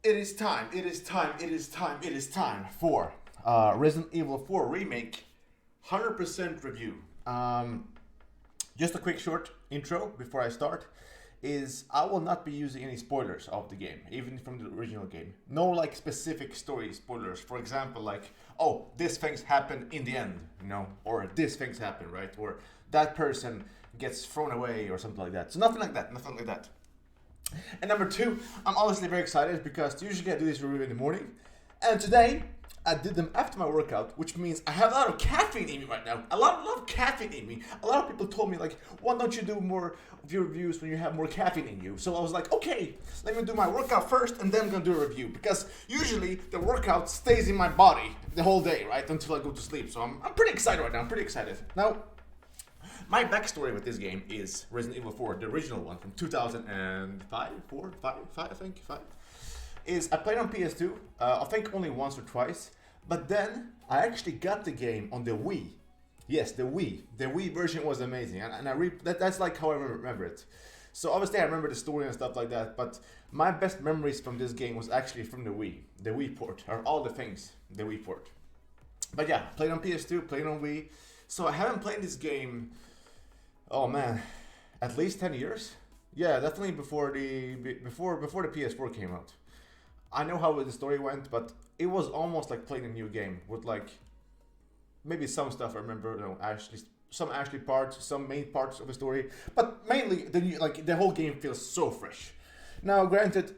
It is time, it is time, it is time, it is time for Resident Evil 4 Remake 100% review. Just a quick short intro before I start is I will not be using any spoilers of the game, even from the original game. No like specific story spoilers. For example, like, oh, this things happen in the end, or this things happen, right? Or that person gets thrown away or something like that. So nothing like that, nothing like that. And number two, I'm honestly very excited because usually I do this review in the morning. And today, I did them after my workout, which means I have a lot of caffeine in me right now. A lot of caffeine in me. A lot of people told me, like, why don't you do more of your reviews when you have more caffeine in you? So I was like, okay, let me do my workout first and then I'm gonna do a review. Because usually the workout stays in my body the whole day, right? Until I go to sleep. So I'm pretty excited right now. I'm pretty excited. Now, my backstory with this game is Resident Evil 4, the original one from 2005, 4, 5, I think, 5. Is I played on PS2, I think only once or twice, but then I actually got the game on the Wii. Yes, the Wii. The Wii version was amazing, and that's like how I remember it. So obviously I remember the story and stuff like that, but my best memories from this game was actually from the Wii port, or all the things, the Wii port. But yeah, played on PS2, played on Wii, so I haven't played this game. Oh man, at least 10 years? Yeah, definitely before the PS4 came out. I know how the story went, but it was almost like playing a new game with like maybe some stuff I remember, some Ashley parts, some main parts of the story, but mainly the whole game feels so fresh. Now, granted,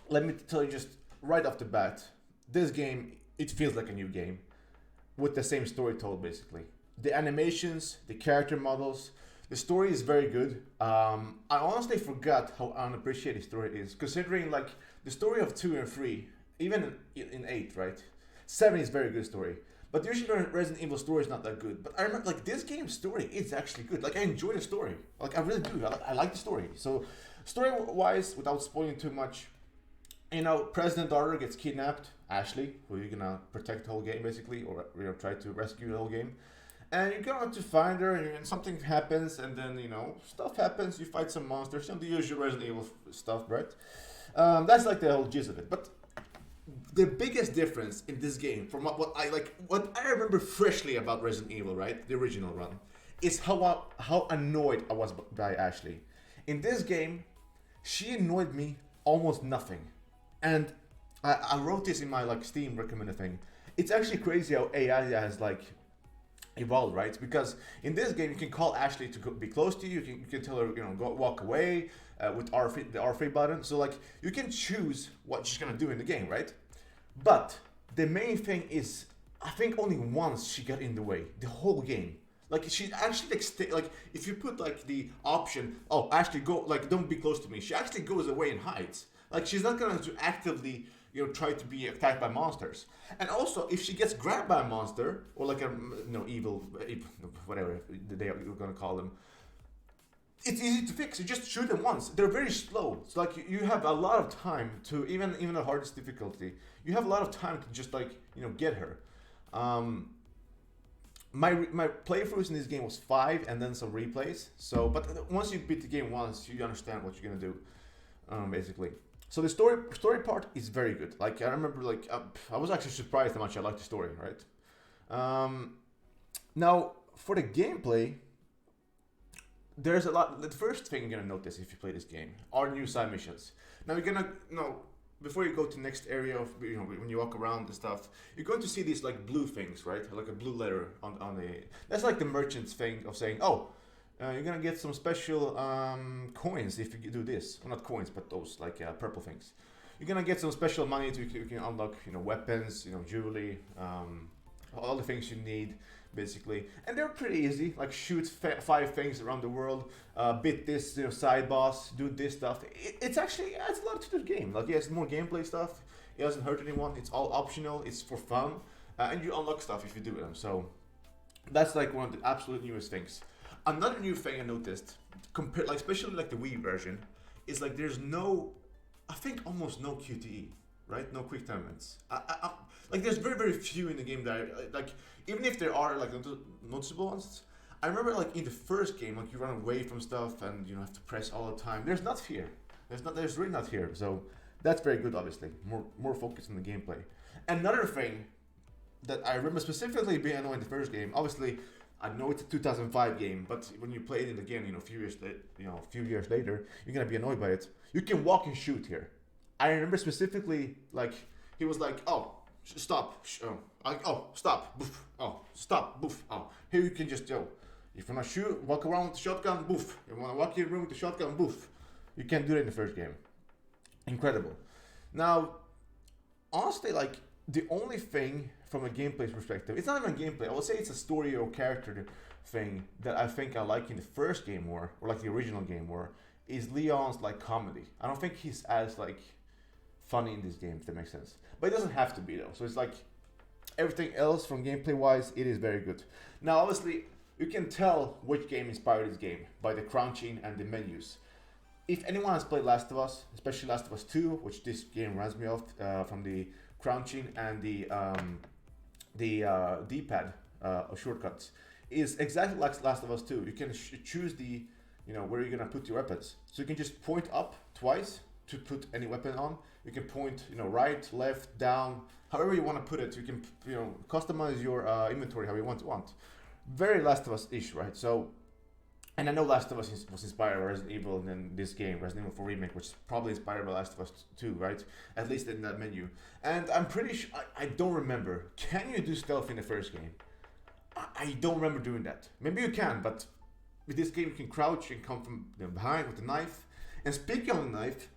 let me tell you just right off the bat, this game it feels like a new game with the same story told basically. The animations, the character models, the story is very good. I honestly forgot how unappreciated the story is, considering like the story of 2 and 3, even in 8, right? 7 is very good story. But usually Resident Evil story is not that good. But I remember like this game's story is actually good. Like I enjoy the story. Like I really do. I like the story. So story wise, without spoiling too much, President daughter gets kidnapped, Ashley, who you're gonna protect the whole game basically, or try to rescue the whole game. And you're going to find her, and something happens, and then stuff happens. You fight some monsters, the usual Resident Evil stuff, right? That's like the whole gist of it. But the biggest difference in this game, from what I remember freshly about Resident Evil, right, the original run, is how annoyed I was by Ashley. In this game, she annoyed me almost nothing, and I wrote this in my Steam recommended thing. It's actually crazy how AI has evolved, right? Because in this game, you can call Ashley to be close to you. You can tell her, go walk away with R3, the R3 button. So you can choose what she's gonna do in the game, right? But the main thing is, I think only once she got in the way the whole game. She actually if you put the option, oh Ashley go don't be close to me. She actually goes away and hides. She's not gonna to actively try to be attacked by monsters. And also, if she gets grabbed by a monster or evil, whatever they are gonna call them, it's easy to fix. You just shoot them once. They're very slow. It's you have a lot of time to even the hardest difficulty. You have a lot of time to just get her. My playthroughs in this game was 5 and then some replays. So, but once you beat the game once, you understand what you're gonna do, basically. So the story part is very good. I remember, I was actually surprised how much I liked the story, right? Now, for the gameplay, there's a lot. The first thing you're gonna notice if you play this game are new side missions. Now you're gonna before you go to the next area of when you walk around and stuff, you're going to see these blue things, right? Like a blue letter on the. That's like the merchant's thing of saying, oh. You're gonna get some special coins if you do this. Well, not coins, but those purple things. You're gonna get some special money you can unlock, weapons, jewelry, all the things you need, basically. And they're pretty easy. Shoot 5 things around the world, beat this side boss, do this stuff. It's actually adds a lot to the game. It has more gameplay stuff. It doesn't hurt anyone. It's all optional. It's for fun, and you unlock stuff if you do them. So that's one of the absolute newest things. Another new thing I noticed, especially the Wii version, is there's I think almost no QTE, right? No quick time events. There's very very few in the game that even if there are noticeable ones. I remember in the first game, you run away from stuff and have to press all the time. There's not here. There's really not here. So That's very good, obviously. More focus on the gameplay. Another thing that I remember specifically being annoying the first game. Obviously, I know it's a 2005 game, but when you play it again, a few years later, you're gonna be annoyed by it. You can walk and shoot here. I remember specifically, like he was like, "Oh, stop, stop, boof, oh, stop, boof, oh." Here you can just if you wanna shoot, walk around with the shotgun, boof. You wanna walk in your room with the shotgun, boof. You can't do that in the first game. Incredible. Now, honestly, like the only thing from a gameplay perspective, it's not even gameplay. I would say it's a story or character thing that I think I like in the first game more, or like the original game more, is Leon's like comedy. I don't think he's as like funny in this game, if that makes sense. But it doesn't have to be though. So it's like everything else from gameplay wise, it is very good. Now, obviously, you can tell which game inspired this game by the crouching and the menus. If anyone has played Last of Us, especially Last of Us 2, which this game reminds me of from the crouching and the D-pad shortcuts, is exactly like Last of Us 2. You can choose the, where you're gonna put your weapons. So you can just point up twice to put any weapon on. You can point, right, left, down, however you want to put it. You can, customize your inventory how you want. Very Last of Us-ish, right? So, and I know Last of Us was inspired by Resident Evil, and then this game, Resident Evil 4 Remake, which is probably inspired by Last of Us 2, right? At least in that menu. And I'm pretty sure, I don't remember. Can you do stealth in the first game? I don't remember doing that. Maybe you can, but with this game you can crouch and come from behind with a knife. And speaking of the knife,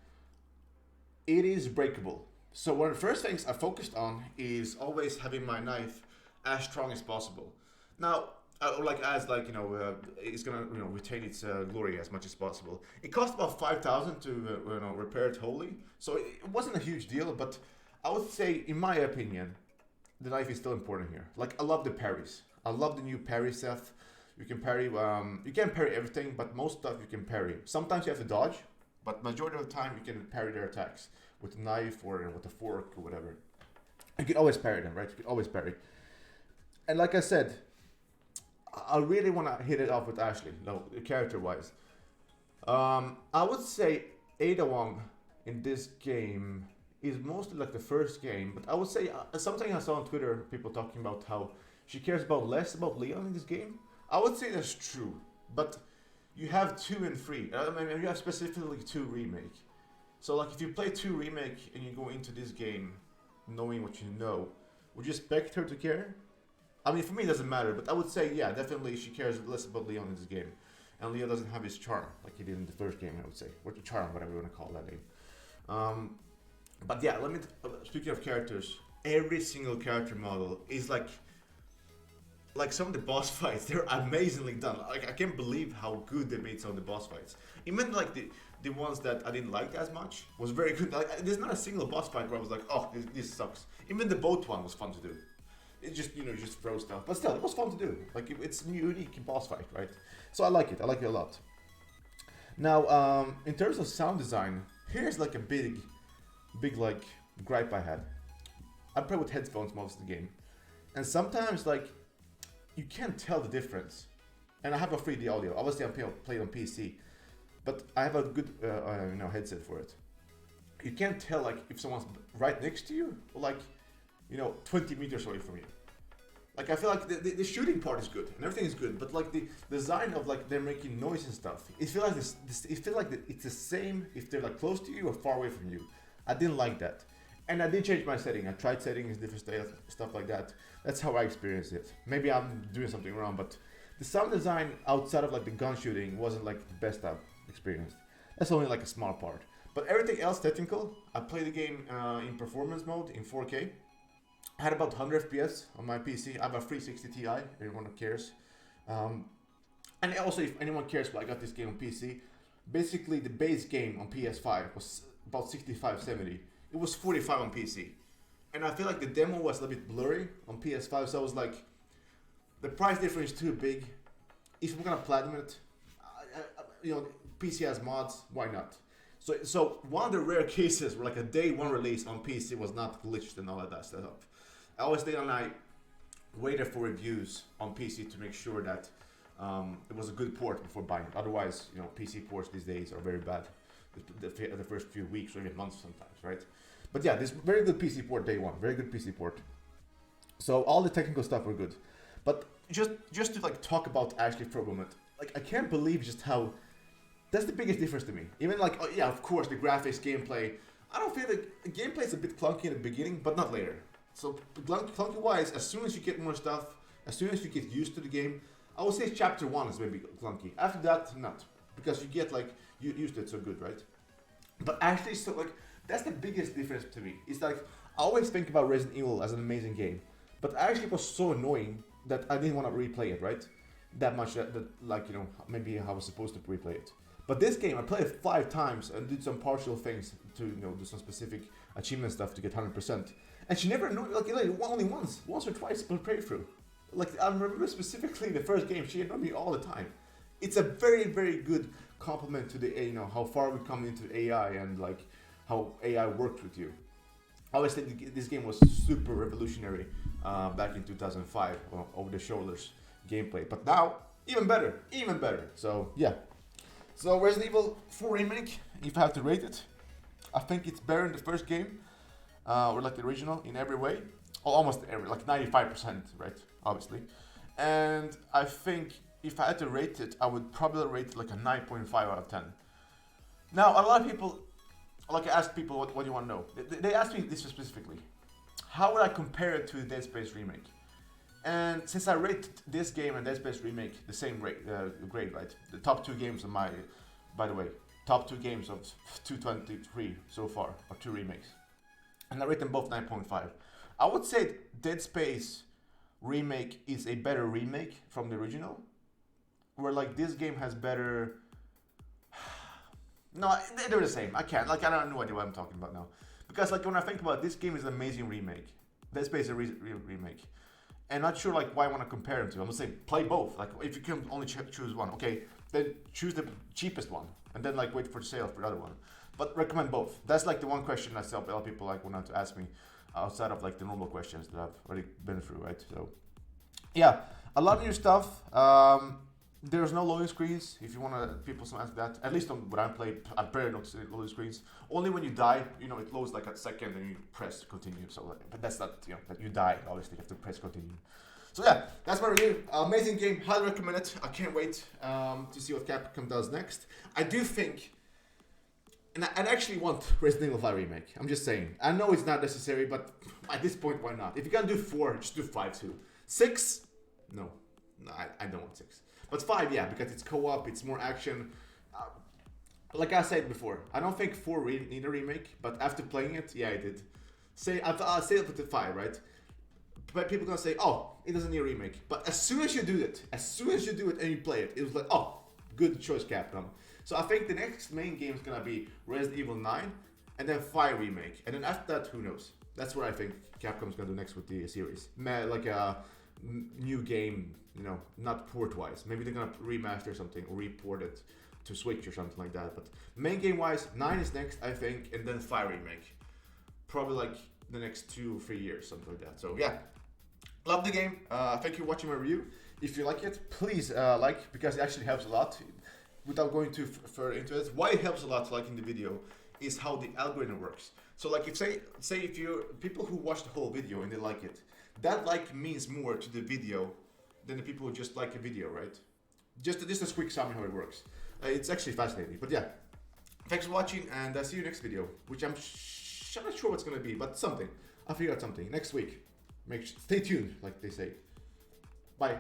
it is breakable. So one of the first things I focused on is always having my knife as strong as possible. Now, it's gonna retain its glory as much as possible. It cost about 5,000 to repair it wholly, so it wasn't a huge deal. But I would say, in my opinion, the knife is still important here. Like, I love the parries. I love the new parry stuff. You can parry. You can't parry everything, but most stuff you can parry. Sometimes you have to dodge, but majority of the time you can parry their attacks with a knife or with a fork or whatever. You can always parry them, right? You can always parry. And like I said, I really want to hit it off with Ashley, character-wise. I would say Ada Wong in this game is mostly like the first game, but I would say something I saw on Twitter, people talking about how she cares less about Leon in this game. I would say that's true, but you have 2 and 3. I mean, you have specifically 2 remake. So like if you play 2 remake and you go into this game knowing what you know, would you expect her to care? I mean, for me, it doesn't matter, but I would say, yeah, definitely she cares less about Leon in this game. And Leon doesn't have his charm, like he did in the first game, I would say. Or the charm, whatever you want to call that name. But yeah, speaking of characters, every single character model is like some of the boss fights, they're amazingly done. Like, I can't believe how good they made some of the boss fights. Even like the ones that I didn't like as much was very good. Like, there's not a single boss fight where I was like, oh, this sucks. Even the boat one was fun to do. It just, just throw stuff. But still, it was fun to do. Like, it's a unique boss fight, right? So I like it. I like it a lot. Now, in terms of sound design, here's like a big like gripe I had. I play with headphones most of the game. And sometimes, like, you can't tell the difference. And I have a 3D audio. Obviously, I'm playing on PC. But I have a good, headset for it. You can't tell, like, if someone's right next to you or, like, 20 meters away from you. Like, I feel like the shooting part is good and everything is good, but like the design of like they're making noise and stuff, it feels like it's the same if they're like close to you or far away from you. I didn't like that, and I did change my setting. I tried settings, different stuff like that. That's how I experienced it. Maybe I'm doing something wrong, but the sound design outside of like the gun shooting wasn't like the best I've experienced. That's only like a small part, but everything else technical. I played the game in performance mode in 4K. I had about 100 FPS on my PC. I have a 360 Ti, if anyone cares. And also, if anyone cares, but I got this game on PC. Basically, the base game on PS5 was about 65-70. It was 45 on PC. And I feel like the demo was a little bit blurry on PS5, so I was like, the price difference is too big. If we're gonna platinum it, PC has mods, why not? So one of the rare cases where like a day one release on PC was not glitched and all of that stuff. I always stayed and I waited for reviews on PC to make sure that it was a good port before buying it. Otherwise, PC ports these days are very bad. the first few weeks or even months sometimes, right? But yeah, this very good PC port day one, very good PC port. So all the technical stuff were good, but just to like talk about Ashley for a moment, like I can't believe just how that's the biggest difference to me. Even like, oh yeah, of course the graphics, gameplay. I don't feel like the gameplay is a bit clunky in the beginning, but not later. So clunky wise, as soon as you get more stuff, as soon as you get used to the game, I would say chapter 1 is maybe clunky. After that, not, because you get like you used to it so good, right? But actually, so like that's the biggest difference to me. It's like I always think about Resident Evil as an amazing game, but actually it was so annoying that I didn't want to replay it, right? That much that like, you know, maybe I was supposed to replay it. But this game, I played it 5 times and did some partial things to, you know, do some specific achievement stuff to get 100%. And she never annoyed, like, only once or twice per playthrough. Like, I remember specifically the first game, she annoyed me all the time. It's a very, very good compliment to the, you know, how far we've come into AI and like how AI works with you. I always think this game was super revolutionary back in 2005, over the shoulders gameplay. But now, even better, even better. So yeah. So Resident Evil 4 Remake, if I have to rate it, I think it's better than the first game, or like the original in every way. Almost every, like 95%, right? Obviously. And I think if I had to rate it, I would probably rate it like a 9.5 out of 10. Now, a lot of people, like I asked people, what do you want to know? They asked me this specifically. How would I compare it to the Dead Space Remake? And since I rate this game and Dead Space Remake the same grade, right? The top 2 games of my, by the way, top 2 games of 223 so far, or 2 remakes. And I rate them both 9.5. I would say Dead Space Remake is a better remake from the original, where like this game has better. No, they're the same. I can't. Like, I don't know what I'm talking about now, because like when I think about it, this game is an amazing remake. Dead Space is a remake, and not sure like why I want to compare them to. I'm gonna say play both. Like if you can only choose one, okay, then choose the cheapest one, and then like wait for the sale for the other one. But recommend both. That's like the one question I saw a lot of people like wanted to ask me, outside of like the normal questions that I've already been through, right? So yeah, a lot of new stuff. There's no loading screens. If you want to, people some ask that. At least on when I play, I barely notice loading screens. Only when you die, you know, it loads like a second and you press continue. So, like, but that's not, you know, that you die. Obviously, you have to press continue. So yeah, that's my review. Amazing game. Highly recommend it. I can't wait to see what Capcom does next. I do think, and I actually want Resident Evil 5 remake. I'm just saying. I know it's not necessary, but at this point, why not? If you're gonna do 4, just do 5 too. 6? No, I don't want 6. But 5, yeah, because it's co-op, it's more action. Like I said before, I don't think 4 need a remake, but after playing it, yeah, I did. I'll say up to 5, right? But people are gonna say, oh, it doesn't need a remake. But as soon as you do it, and you play it, it was like, oh, good choice, Capcom. So I think the next main game is gonna be Resident Evil 9, and then 5 remake. And then after that, who knows? That's what I think Capcom's gonna do next with the series. Like a new game, you know, not port-wise. Maybe they're gonna remaster something or report it to Switch or something like that. But main game-wise, 9 is next, I think, and then 5 remake. Probably like the next 2 or 3 years, something like that. So yeah, love the game. Thank you for watching my review. If you like it, please like, because it actually helps a lot. Without going too further into it, why it helps a lot liking the video is how the algorithm works. So like if say if you're people who watch the whole video and they like it, that like means more to the video than the people who just like a video, right? Just a quick summary how it works. It's actually fascinating. But yeah, thanks for watching, and see you next video, which I'm not sure what's gonna be, but something. I'll figure out something next week. Stay tuned, like they say. Bye.